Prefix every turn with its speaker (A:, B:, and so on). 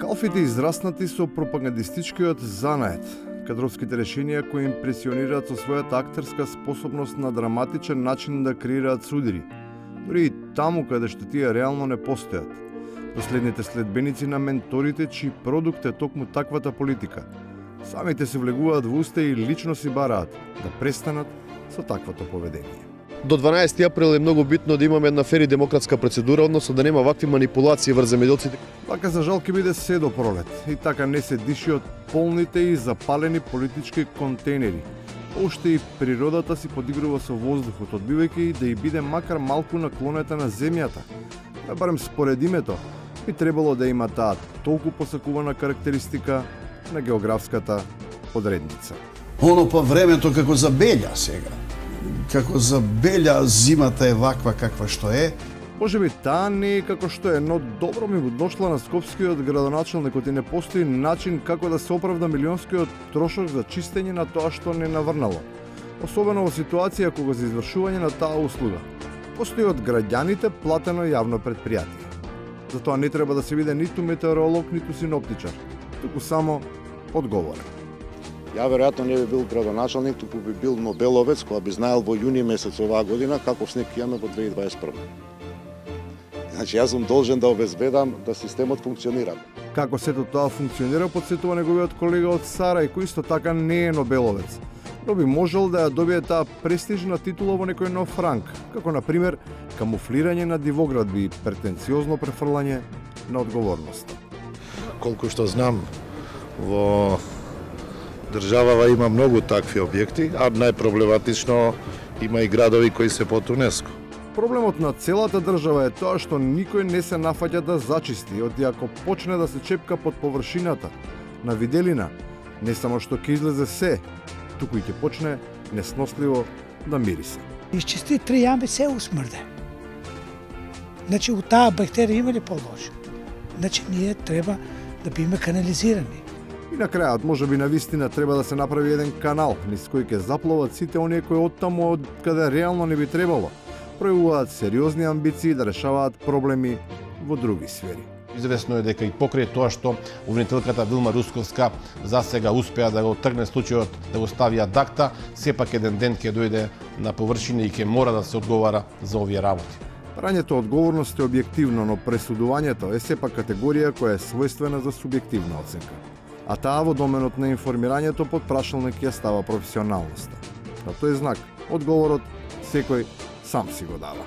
A: Калфите израснати со пропагандистичкиот занает, кадровските решенија кои импресионираат со својата актерска способност на драматичен начин да креираат судири, дури и таму каде што тие реално не постојат. Последните следбеници на менторите, чии продукт е токму таквата политика. Самите се влегуваат во уста и лично си бараат да престанат со таквото поведение.
B: До 12 април е многу битно да имаме една фер и демократска процедура, односно да нема вакви манипулации врз земјоделците.
A: Така за жал ќе биде се до пролет и така не се диши од полните и запалени политички контейнери. Оште и природата си подигрува со воздухот, одбивајќи да и биде макар малку наклонета на земјата. Барем според името, би требало да има таа толку посакувана карактеристика на географската подредница.
C: Оно па времето како забелја сега. Како забелја зимата е ваква каква што е.
A: Може би таа не е како што е, но добро ми дошла на скопскиот градоначелникот и не постои начин како да се оправда милионскиот трошок за чистење на тоа што не наврнало. Особено во ситуација кога за извршување на таа услуга постои од граѓаните платено јавно предпријатие. Затоа не треба да се биде ниту метеоролог, ниту синоптичар, туку само одговорен.
D: Ја веројатно не би бил градоначалник, туку би бил Нобеловец, која би знаел во јуни месец оваа година каков снег имаме во 2021. Значи, јас сум должен да обезбедам да системот функционира.
A: Како сето тоа функционира, подсетува неговиот колега од Сарај, кој исто така не е Нобеловец, но би можел да ја добие таа престижна титула во некој нов ранг, како на пример камуфлирање на дивоградби и претенциозно префрлање на одговорноста.
E: Колку што знам, во државава има многу такви објекти, а најпроблематично има и градови кои се под УНЕСКО.
A: Проблемот на целата држава е тоа што никој не се нафаќа да зачисти, оти ако почне да се чепка под површината на виделина, не само што ќе излезе се, туку и ќе почне несносливо да мирисе.
F: Изчисти 3 јами се усмрде. Значи, у таа бактерија има ли по-лошо? Значи, ние треба да биме канализирани.
A: И на крајот, може би навистина треба да се направи еден канал, низ кој ќе заплават сите оние кои оттаму од каде реално не би требало, пројавуваат сериозни амбиции да решаваат проблеми во други сфери.
G: Известно е дека и покрај тоа што обвинителката Вилма Русковска за сега успеа да го тргне случајот, да го стави ад акта, сепак еден ден ќе дојде на површина и ќе мора да се одговара за овие работи.
A: Прањето одговорност е објективно, но пресудувањето е сепак категорија која е својствена за субјективна оценка. А таа во доменот на информирањето под прашалник ја става професионалноста. На тој знак, одговорот секој сам си го дава.